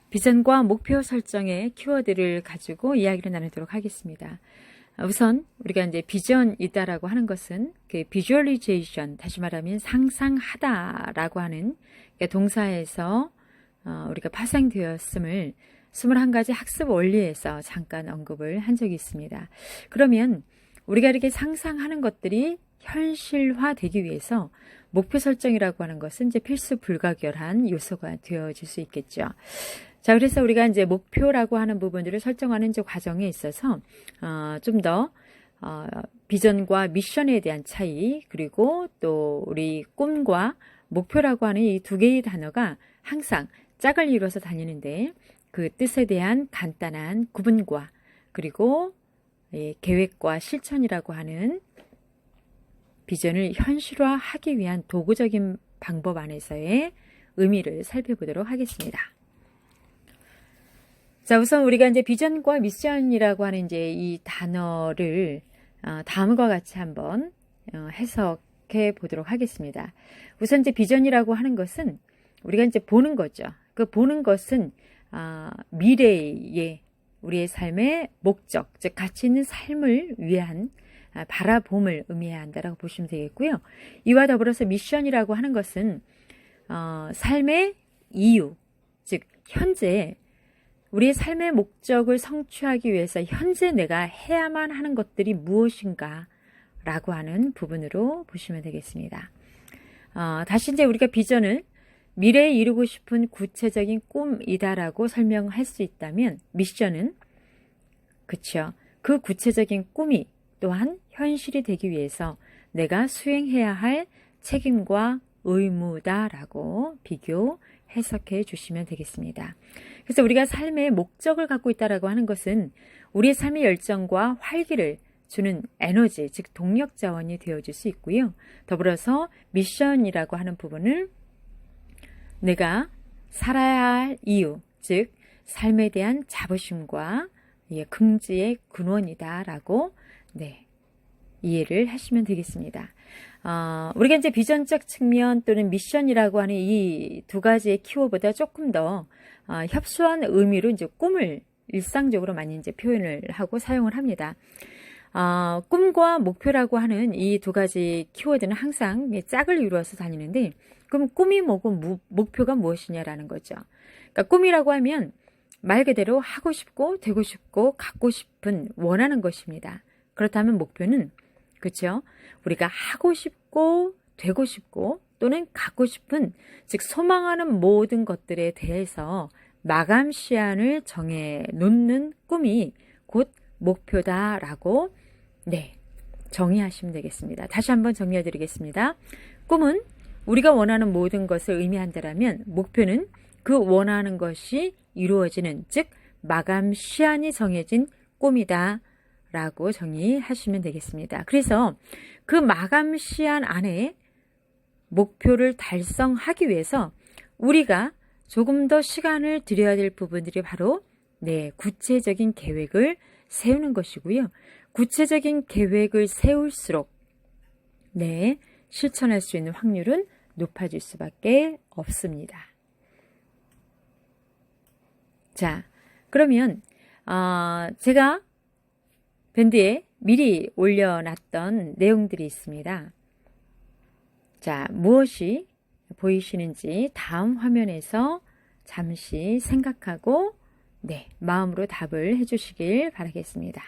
비전과 목표 설정의 키워드를 가지고 이야기를 나누도록 하겠습니다. 우선 우리가 이제 비전이다라고 하는 것은 그 비주얼리제이션, 다시 말하면 상상하다라고 하는 동사에서 우리가 파생되었음을 21가지 학습 원리에서 잠깐 언급을 한 적이 있습니다. 그러면 우리가 이렇게 상상하는 것들이 현실화되기 위해서 목표 설정이라고 하는 것은 이제 필수 불가결한 요소가 되어질 수 있겠죠. 자, 그래서 우리가 이제 목표라고 하는 부분들을 설정하는 이제 과정에 있어서 좀 더 비전과 미션에 대한 차이, 그리고 또 우리 꿈과 목표라고 하는 이 두 개의 단어가 항상 짝을 이루어서 다니는데 그 뜻에 대한 간단한 구분과 그리고 계획과 실천이라고 하는 비전을 현실화하기 위한 도구적인 방법 안에서의 의미를 살펴보도록 하겠습니다. 자, 우선 우리가 이제 비전과 미션이라고 하는 이제 이 단어를 다음과 같이 한번 해석해 보도록 하겠습니다. 우선 이제 비전이라고 하는 것은 우리가 이제 보는 거죠. 그 보는 것은 미래의 우리의 삶의 목적, 즉 가치 있는 삶을 위한 바라봄을 의미해야 한다라고 보시면 되겠고요. 이와 더불어서 미션이라고 하는 것은 삶의 이유, 즉 현재 우리의 삶의 목적을 성취하기 위해서 현재 내가 해야만 하는 것들이 무엇인가 라고 하는 부분으로 보시면 되겠습니다. 다시 이제 우리가 비전을 미래에 이루고 싶은 구체적인 꿈이다라고 설명할 수 있다면 미션은 그렇죠. 그 구체적인 꿈이 또한 현실이 되기 위해서 내가 수행해야 할 책임과 의무다라고 비교 해석해 주시면 되겠습니다. 그래서 우리가 삶의 목적을 갖고 있다라고 하는 것은 우리의 삶의 열정과 활기를 주는 에너지, 즉 동력 자원이 되어질 수 있고요. 더불어서 미션이라고 하는 부분을 내가 살아야 할 이유, 즉 삶에 대한 자부심과 긍지의 근원이다라고 이해를 하시면 되겠습니다. 우리가 이제 비전적 측면 또는 미션이라고 하는 이 두 가지의 키워드보다 조금 더 협소한 의미로 이제 꿈을 일상적으로 많이 이제 표현을 하고 사용을 합니다. 꿈과 목표라고 하는 이 두 가지 키워드는 항상 짝을 이루어서 다니는데, 그럼 꿈이 뭐고 목표가 무엇이냐라는 거죠. 그러니까 꿈이라고 하면 말 그대로 하고 싶고 되고 싶고 갖고 싶은 원하는 것입니다. 그렇다면 목표는 그렇죠. 우리가 하고 싶고 되고 싶고 또는 갖고 싶은, 즉 소망하는 모든 것들에 대해서 마감 시한을 정해 놓는 꿈이 곧 목표다라고 정의하시면 되겠습니다. 다시 한번 정리해 드리겠습니다. 꿈은 우리가 원하는 모든 것을 의미한다면 목표는 그 원하는 것이 이루어지는, 즉 마감 시한이 정해진 꿈이다 라고 정의하시면 되겠습니다. 그래서 그 마감 시한 안에 목표를 달성하기 위해서 우리가 조금 더 시간을 들여야 될 부분들이 바로 구체적인 계획을 세우는 것이고요. 구체적인 계획을 세울수록 실천할 수 있는 확률은 높아질 수밖에 없습니다. 자, 그러면 제가 밴드에 미리 올려놨던 내용들이 있습니다. 자, 무엇이 보이시는지 다음 화면에서 잠시 생각하고 마음으로 답을 해주시길 바라겠습니다.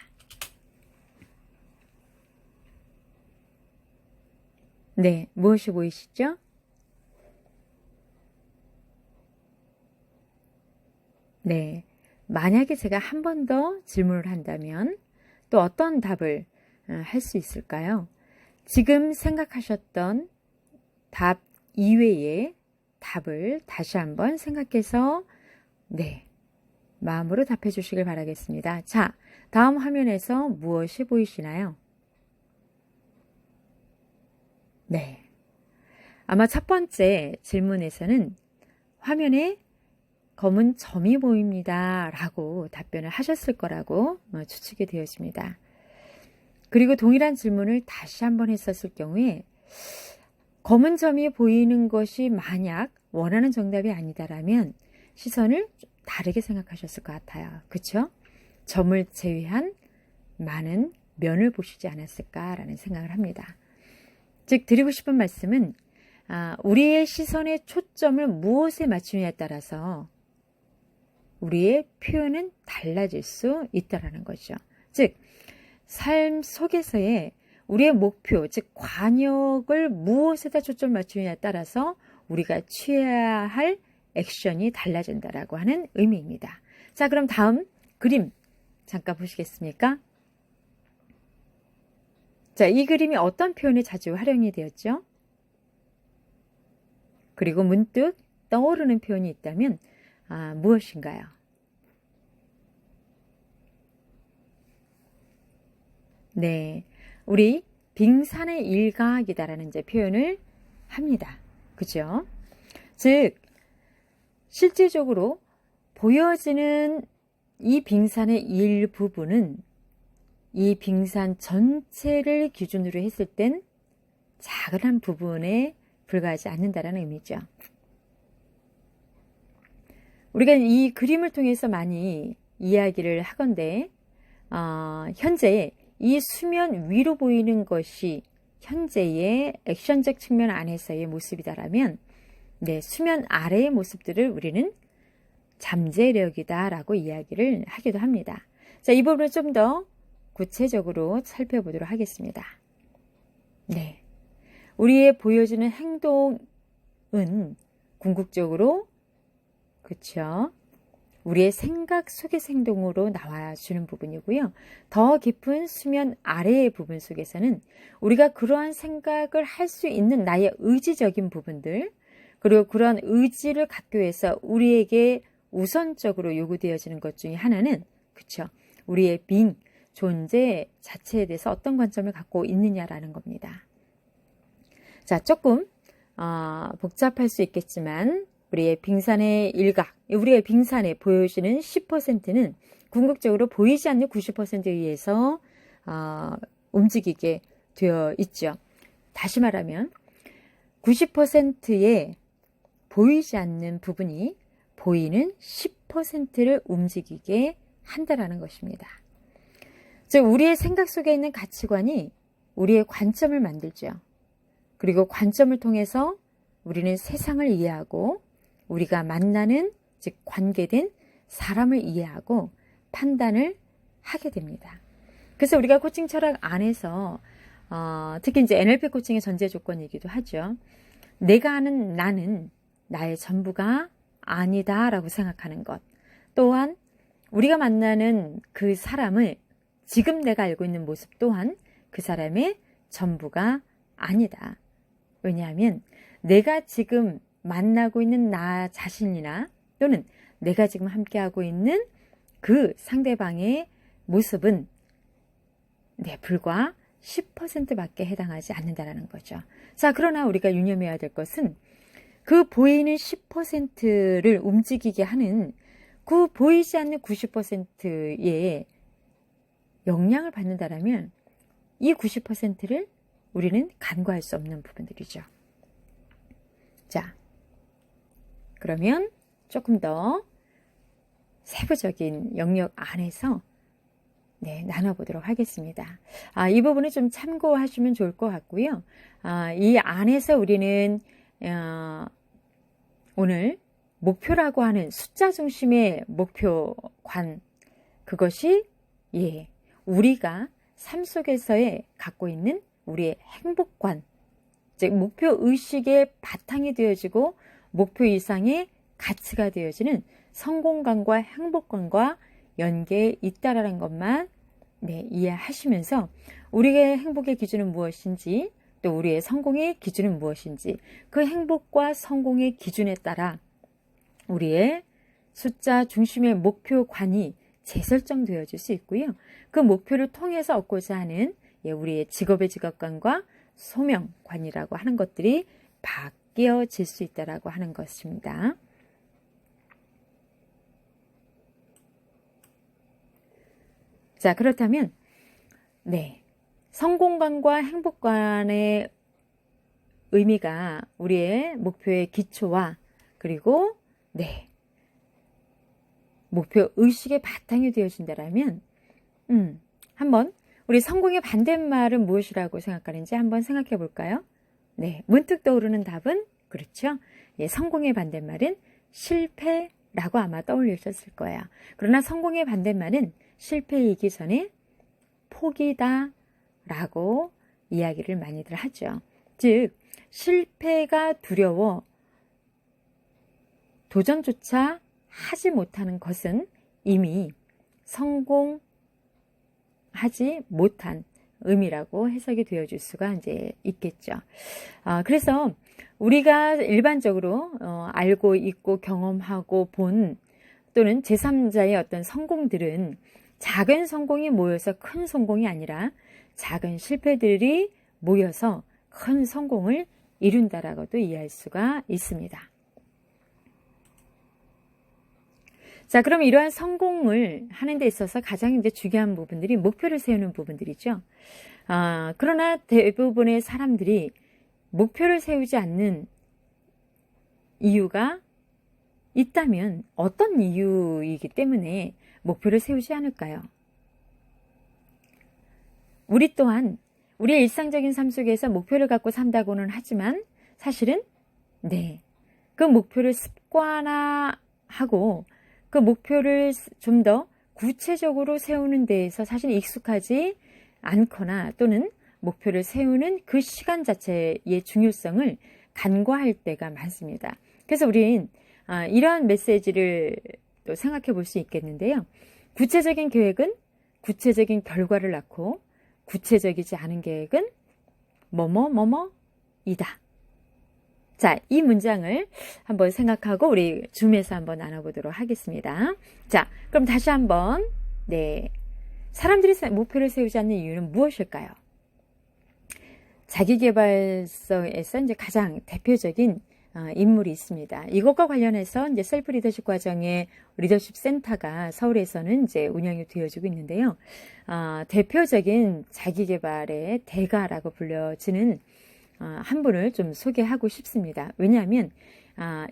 무엇이 보이시죠? 만약에 제가 한 번 더 질문을 한다면 또 어떤 답을 할 수 있을까요? 지금 생각하셨던 답 이외의 답을 다시 한번 생각해서 마음으로 답해 주시길 바라겠습니다. 자, 다음 화면에서 무엇이 보이시나요? 아마 첫 번째 질문에서는 화면에 검은 점이 보입니다 라고 답변을 하셨을 거라고 추측이 되었습니다. 그리고 동일한 질문을 다시 한번 했었을 경우에 검은 점이 보이는 것이 만약 원하는 정답이 아니다라면 시선을 다르게 생각하셨을 것 같아요. 그렇죠? 점을 제외한 많은 면을 보시지 않았을까라는 생각을 합니다. 즉 드리고 싶은 말씀은 우리의 시선의 초점을 무엇에 맞추느냐에 따라서 우리의 표현은 달라질 수 있다는 거죠. 즉 삶 속에서의 우리의 목표, 즉 관역을 무엇에다 초점을 맞추느냐에 따라서 우리가 취해야 할 액션이 달라진다라고 하는 의미입니다. 자, 그럼 다음 그림 잠깐 보시겠습니까? 자, 이 그림이 어떤 표현에 자주 활용이 되었죠? 그리고 문득 떠오르는 표현이 있다면 무엇인가요? 네, 우리 빙산의 일각이다라는 이제 표현을 합니다. 그죠? 즉, 실질적으로 보여지는 이 빙산의 일부분은 이 빙산 전체를 기준으로 했을 땐 작은 한 부분에 불과하지 않는다라는 의미죠. 우리가 이 그림을 통해서 많이 이야기를 하건대 현재 이 수면 위로 보이는 것이 현재의 액션적 측면 안에서의 모습이다라면 수면 아래의 모습들을 우리는 잠재력이다라고 이야기를 하기도 합니다. 자, 이 부분을 좀 더 구체적으로 살펴보도록 하겠습니다. 네, 우리의 보여지는 행동은 궁극적으로 그렇죠? 우리의 생각 속에서 행동으로 나와주는 부분이고요. 더 깊은 수면 아래의 부분 속에서는 우리가 그러한 생각을 할 수 있는 나의 의지적인 부분들, 그리고 그러한 의지를 갖기 위해서 우리에게 우선적으로 요구되어지는 것 중에 하나는 그렇죠? 우리의 존재 자체에 대해서 어떤 관점을 갖고 있느냐라는 겁니다. 자, 조금 복잡할 수 있겠지만 우리의 빙산의 일각, 우리의 빙산에 보여지는 10%는 궁극적으로 보이지 않는 90%에 의해서 움직이게 되어 있죠. 다시 말하면 90%의 보이지 않는 부분이 보이는 10%를 움직이게 한다라는 것입니다. 즉 우리의 생각 속에 있는 가치관이 우리의 관점을 만들죠. 그리고 관점을 통해서 우리는 세상을 이해하고 우리가 만나는 즉 관계된 사람을 이해하고 판단을 하게 됩니다. 그래서 우리가 코칭 철학 안에서 특히 이제 NLP 코칭의 전제 조건이기도 하죠. 내가 아는 나는 나의 전부가 아니다라고 생각하는 것. 또한 우리가 만나는 그 사람을 지금 내가 알고 있는 모습 또한 그 사람의 전부가 아니다. 왜냐하면 내가 지금 만나고 있는 나 자신이나 또는 내가 지금 함께하고 있는 그 상대방의 모습은 불과 10%밖에 해당하지 않는다는 거죠. 자, 그러나 우리가 유념해야 될 것은 그 보이는 10%를 움직이게 하는 그 보이지 않는 90%의 영향을 받는다면 이 90%를 우리는 간과할 수 없는 부분들이죠. 자, 그러면 조금 더 세부적인 영역 안에서 나눠보도록 하겠습니다. 이 부분을 좀 참고하시면 좋을 것 같고요. 이 안에서 우리는 오늘 목표라고 하는 숫자 중심의 목표관, 그것이 우리가 삶 속에서의 갖고 있는 우리의 행복관, 즉 목표 의식의 바탕이 되어지고 목표 이상의 가치가 되어지는 성공감과 행복감과 연계에 있다라는 것만 이해하시면서 우리의 행복의 기준은 무엇인지 또 우리의 성공의 기준은 무엇인지 그 행복과 성공의 기준에 따라 우리의 숫자 중심의 목표관이 재설정되어질 수 있고요. 그 목표를 통해서 얻고자 하는 우리의 직업의 직업관과 소명관이라고 하는 것들이 바뀌어질 수 있다라고 하는 것입니다. 자, 그렇다면 성공관과 행복관의 의미가 우리의 목표의 기초와 그리고 목표 의식의 바탕이 되어준다라면 한번 우리 성공의 반대말은 무엇이라고 생각하는지 한번 생각해 볼까요? 네, 문득 떠오르는 답은 그렇죠. 예, 성공의 반대말은 실패라고 아마 떠올리셨을 거예요. 그러나 성공의 반대말은 실패이기 전에 포기다 라고 이야기를 많이들 하죠. 즉 실패가 두려워 도전조차 하지 못하는 것은 이미 성공하지 못한 의미라고 해석이 되어줄 수가 이제 있겠죠. 그래서 우리가 일반적으로 알고 있고 경험하고 본 또는 제3자의 어떤 성공들은 작은 성공이 모여서 큰 성공이 아니라 작은 실패들이 모여서 큰 성공을 이룬다라고도 이해할 수가 있습니다. 자, 그럼 이러한 성공을 하는 데 있어서 가장 이제 중요한 부분들이 목표를 세우는 부분들이죠. 그러나 대부분의 사람들이 목표를 세우지 않는 이유가 있다면 어떤 이유이기 때문에 목표를 세우지 않을까요? 우리 또한 우리의 일상적인 삶 속에서 목표를 갖고 산다고는 하지만 사실은 그 목표를 습관화하고 그 목표를 좀 더 구체적으로 세우는 데에서 사실 익숙하지 않거나 또는 목표를 세우는 그 시간 자체의 중요성을 간과할 때가 많습니다. 그래서 우린 이러한 메시지를 또 생각해 볼 수 있겠는데요. 구체적인 계획은 구체적인 결과를 낳고 구체적이지 않은 계획은 뭐뭐뭐뭐이다. 자, 이 문장을 한번 생각하고 우리 줌에서 한번 나눠보도록 하겠습니다. 자, 그럼 다시 한번 사람들이 목표를 세우지 않는 이유는 무엇일까요? 자기계발서에서 이제 가장 대표적인 인물이 있습니다. 이것과 관련해서 이제 셀프 리더십 과정의 리더십 센터가 서울에서는 이제 운영이 되어지고 있는데요. 대표적인 자기계발의 대가라고 불려지는 한 분을 좀 소개하고 싶습니다. 왜냐하면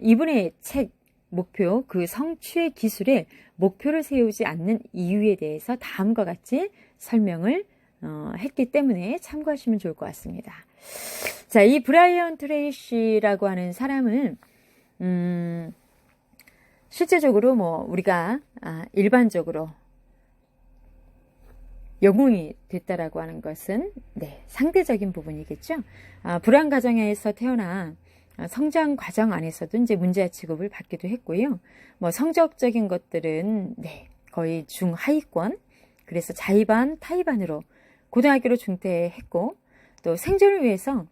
이분의 책 목표 그 성취의 기술에 목표를 세우지 않는 이유에 대해서 다음과 같이 설명을 했기 때문에 참고하시면 좋을 것 같습니다. 자, 이 브라이언 트레이시라고 하는 사람은 실제적으로 우리가 일반적으로 영웅이 됐다라고 하는 것은 상대적인 부분이겠죠. 불안 가정에서 태어나 성장 과정 안에서도 이제 문제아 취급을 받기도 했고요. 성적적인 것들은 거의 중하위권, 그래서 자의반, 타의반으로 고등학교로 중퇴했고, 또 생존을 위해서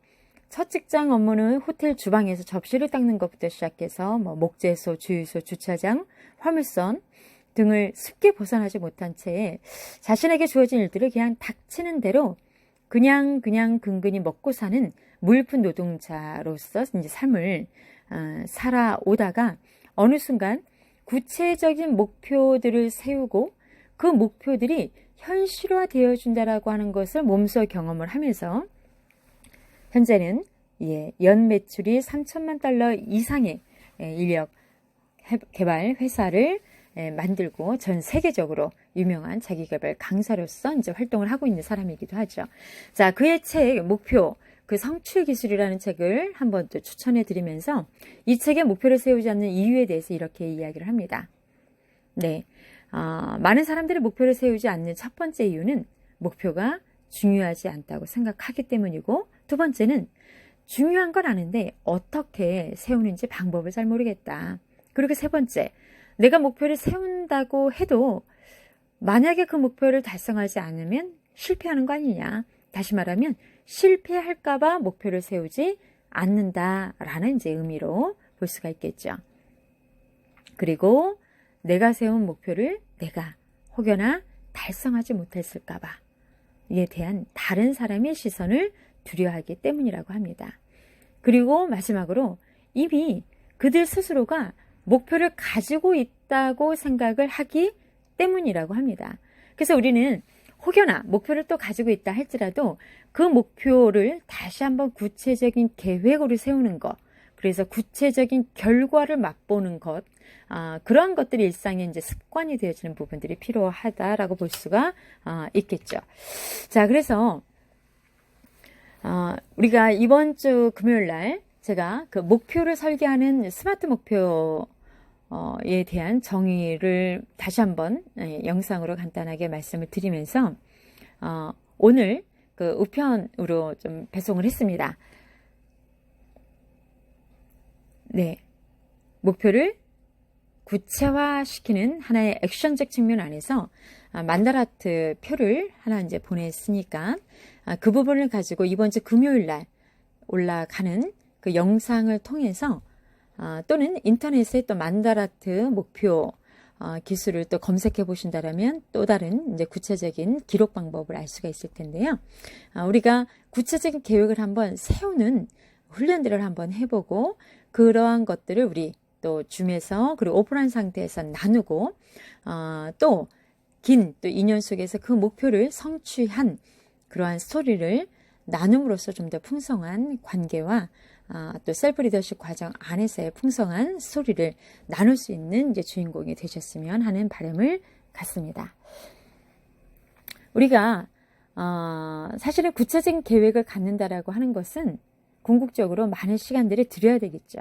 첫 직장 업무는 호텔 주방에서 접시를 닦는 것부터 시작해서 목재소, 주유소, 주차장, 화물선 등을 쉽게 벗어나지 못한 채 자신에게 주어진 일들을 그냥 닥치는 대로 그냥 근근히 먹고 사는 무일푼 노동자로서 이제 삶을 살아오다가 어느 순간 구체적인 목표들을 세우고 그 목표들이 현실화되어 준다라고 하는 것을 몸소 경험을 하면서 현재는 연 매출이 3천만 달러 이상의 인력 개발 회사를 만들고 전 세계적으로 유명한 자기개발 강사로서 이제 활동을 하고 있는 사람이기도 하죠. 자, 그의 책 목표 그 성취의 기술이라는 책을 한번 또 추천해 드리면서 이 책의 목표를 세우지 않는 이유에 대해서 이렇게 이야기를 합니다. 많은 사람들이 목표를 세우지 않는 첫 번째 이유는 목표가 중요하지 않다고 생각하기 때문이고, 두 번째는 중요한 건 아는데 어떻게 세우는지 방법을 잘 모르겠다. 그리고 세 번째, 내가 목표를 세운다고 해도 만약에 그 목표를 달성하지 않으면 실패하는 거 아니냐. 다시 말하면 실패할까봐 목표를 세우지 않는다라는 이제 의미로 볼 수가 있겠죠. 그리고 내가 세운 목표를 내가 혹여나 달성하지 못했을까봐 이에 대한 다른 사람의 시선을 두려워하기 때문이라고 합니다. 그리고 마지막으로 이미 그들 스스로가 목표를 가지고 있다고 생각을 하기 때문이라고 합니다. 그래서 우리는 혹여나 목표를 또 가지고 있다 할지라도 그 목표를 다시 한번 구체적인 계획으로 세우는 것, 그래서 구체적인 결과를 맛보는 것, 그러한 것들이 일상의 이제 습관이 되어지는 부분들이 필요하다라고 볼 수가 있겠죠. 자, 그래서 우리가 이번 주 금요일 날 제가 그 목표를 설계하는 스마트 목표에 대한 정의를 다시 한번 영상으로 간단하게 말씀을 드리면서 오늘 그 우편으로 좀 배송을 했습니다. 네, 목표를 구체화시키는 하나의 액션적 측면 안에서 만다라트 표를 하나 이제 보냈으니까 그 부분을 가지고 이번 주 금요일 날 올라가는 그 영상을 통해서 또는 인터넷에 또 만다라트 목표 기술을 또 검색해 보신다라면 또 다른 이제 구체적인 기록 방법을 알 수가 있을 텐데요. 우리가 구체적인 계획을 한번 세우는 훈련들을 한번 해보고 그러한 것들을 우리 또 줌에서 그리고 오픈한 상태에서 나누고 또 긴 또 2년 속에서 그 목표를 성취한 그러한 스토리를 나눔으로써 좀 더 풍성한 관계와 또 셀프 리더십 과정 안에서의 풍성한 스토리를 나눌 수 있는 이제 주인공이 되셨으면 하는 바람을 갖습니다. 우리가 사실은 구체적인 계획을 갖는다라고 하는 것은 궁극적으로 많은 시간들을 들여야 되겠죠.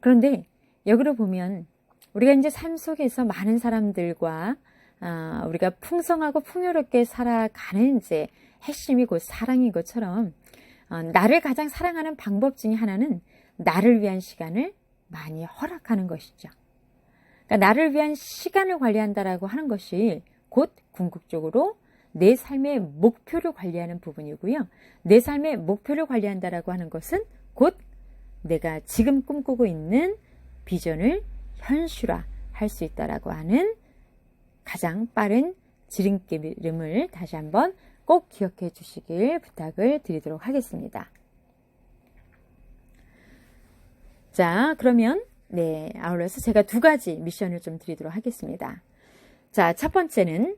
그런데 여기로 보면 우리가 이제 삶 속에서 많은 사람들과 우리가 풍성하고 풍요롭게 살아가는 이제 핵심이 곧 사랑인 것처럼 나를 가장 사랑하는 방법 중에 하나는 나를 위한 시간을 많이 허락하는 것이죠. 그러니까 나를 위한 시간을 관리한다라고 하는 것이 곧 궁극적으로 내 삶의 목표를 관리하는 부분이고요. 내 삶의 목표를 관리한다라고 하는 것은 곧 내가 지금 꿈꾸고 있는 비전을 현실화할 수 있다라고 하는 가장 빠른 지름길임을 다시 한번 꼭 기억해 주시길 부탁을 드리도록 하겠습니다. 자, 그러면 아울러서 제가 두 가지 미션을 좀 드리도록 하겠습니다. 자, 첫 번째는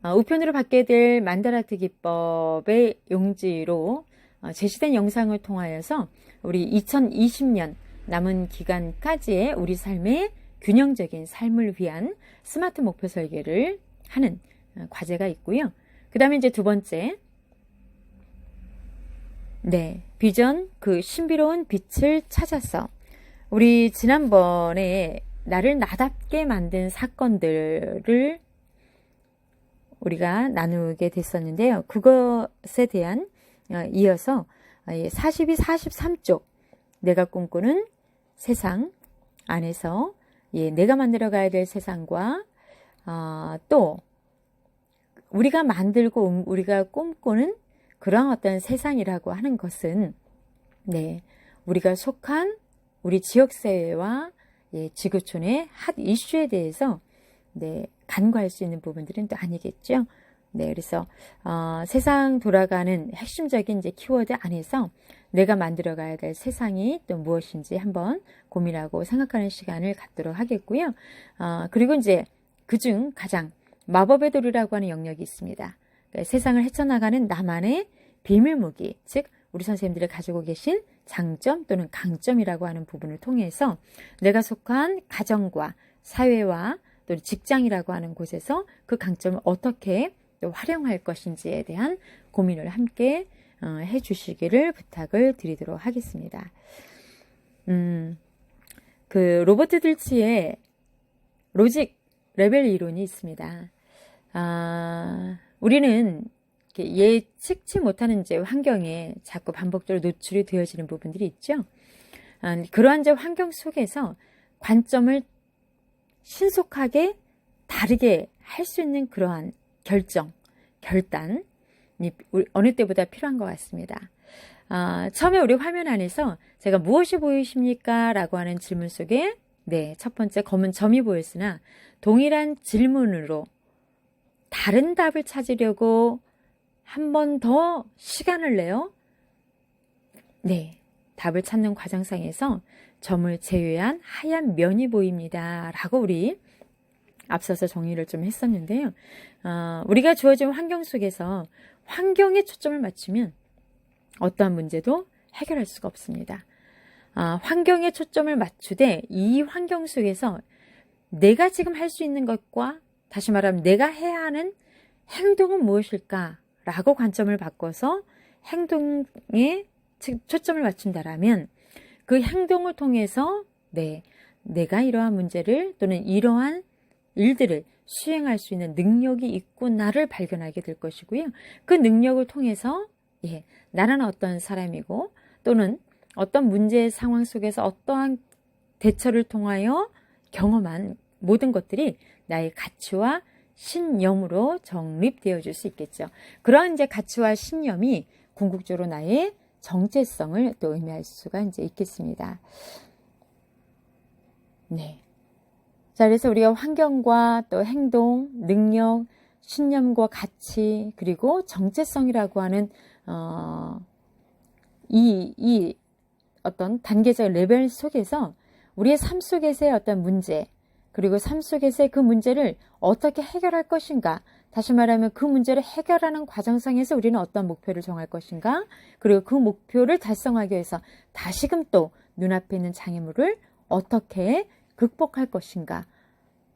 우편으로 받게 될 만다라트 기법의 용지로 제시된 영상을 통하여서 우리 2020년 남은 기간까지의 우리 삶의 균형적인 삶을 위한 스마트 목표 설계를 하는 과제가 있고요. 그 다음에 이제 두 번째, 비전 그 신비로운 빛을 찾아서 우리 지난번에 나를 나답게 만든 사건들을 우리가 나누게 됐었는데요. 그것에 대한 이어서 42, 43쪽 내가 꿈꾸는 세상 안에서 내가 만들어 가야 될 세상과 또 우리가 만들고 우리가 꿈꾸는 그런 어떤 세상이라고 하는 것은 우리가 속한 우리 지역사회와 지구촌의 핫 이슈에 대해서 간과할 수 있는 부분들은 또 아니겠죠. 그래서 세상 돌아가는 핵심적인 이제 키워드 안에서 내가 만들어 가야 될 세상이 또 무엇인지 한번 고민하고 생각하는 시간을 갖도록 하겠고요. 그리고 이제 그중 가장 마법의 돌이라고 하는 영역이 있습니다. 그러니까 세상을 헤쳐나가는 나만의 비밀 무기, 즉 우리 선생님들이 가지고 계신 장점 또는 강점이라고 하는 부분을 통해서 내가 속한 가정과 사회와 또 직장이라고 하는 곳에서 그 강점을 어떻게 또 활용할 것인지에 대한 고민을 함께 해주시기를 부탁을 드리도록 하겠습니다. 그 로버트 들치의 로직 레벨 이론이 있습니다. 우리는 예측치 못하는 이제 환경에 자꾸 반복적으로 노출이 되어지는 부분들이 있죠. 그러한 이제 환경 속에서 관점을 신속하게 다르게 할 수 있는 그러한 결단이 어느 때보다 필요한 것 같습니다. 처음에 우리 화면 안에서 제가 무엇이 보이십니까? 라고 하는 질문 속에 첫 번째 검은 점이 보였으나 동일한 질문으로 다른 답을 찾으려고 한 번 더 시간을 내요. 답을 찾는 과정상에서 점을 제외한 하얀 면이 보입니다. 라고 우리 앞서서 정리를 좀 했었는데요. 우리가 주어진 환경 속에서 환경에 초점을 맞추면 어떠한 문제도 해결할 수가 없습니다. 환경에 초점을 맞추되 이 환경 속에서 내가 지금 할 수 있는 것과 다시 말하면 내가 해야 하는 행동은 무엇일까라고 관점을 바꿔서 행동에 초점을 맞춘다라면 그 행동을 통해서 내가 이러한 문제를 또는 이러한 일들을 수행할 수 있는 능력이 있구나를 발견하게 될 것이고요. 그 능력을 통해서 나는 어떤 사람이고 또는 어떤 문제의 상황 속에서 어떠한 대처를 통하여 경험한 모든 것들이 나의 가치와 신념으로 정립되어 줄 수 있겠죠. 그러한 이제 가치와 신념이 궁극적으로 나의 정체성을 또 의미할 수가 이제 있겠습니다. 자, 그래서 우리가 환경과 또 행동, 능력, 신념과 가치, 그리고 정체성이라고 하는, 이 어떤 단계적 레벨 속에서 우리의 삶 속에서의 어떤 문제, 그리고 삶 속에서의 그 문제를 어떻게 해결할 것인가, 다시 말하면 그 문제를 해결하는 과정상에서 우리는 어떤 목표를 정할 것인가, 그리고 그 목표를 달성하기 위해서 다시금 또 눈앞에 있는 장애물을 어떻게 극복할 것인가,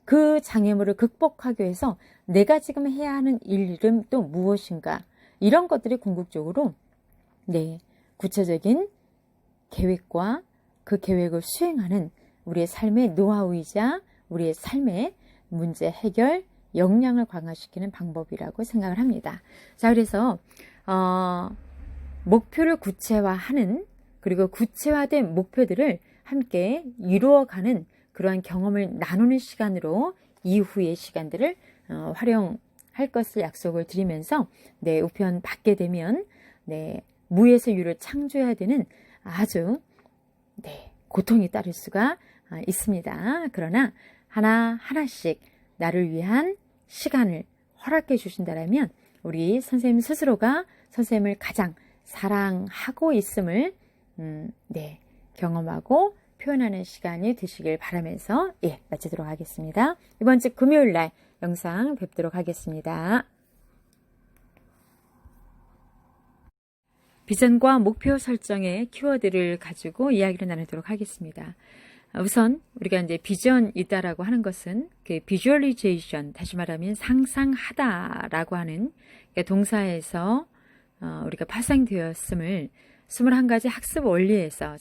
그 장애물을 극복하기 위해서 내가 지금 해야 하는 일은 또 무엇인가, 이런 것들이 궁극적으로 구체적인 계획과 그 계획을 수행하는 우리의 삶의 노하우이자 우리의 삶의 문제 해결 역량을 강화시키는 방법이라고 생각을 합니다. 자, 그래서 목표를 구체화하는, 그리고 구체화된 목표들을 함께 이루어가는 그러한 경험을 나누는 시간으로 이후의 시간들을 활용할 것을 약속을 드리면서 우편 받게 되면 무에서 유를 창조해야 되는 아주 고통이 따를 수가 있습니다. 그러나 하나하나씩 나를 위한 시간을 허락해 주신다면 우리 선생님 스스로가 선생님을 가장 사랑하고 있음을 경험하고 표현하는 시간이 되시길 바라면서 마치도록 하겠습니다. 이번 주 금요일 날 영상 뵙도록 하겠습니다. 비전과 목표 설정의 키워드를 가지고 이야기를 나누도록 하겠습니다. 우선 우리가 이제 비전이다라고 하는 것은 그 비주얼리제이션, 다시 말하면 상상하다라고 하는 동사에서 우리가 파생되었음을 21가지 학습 원리에서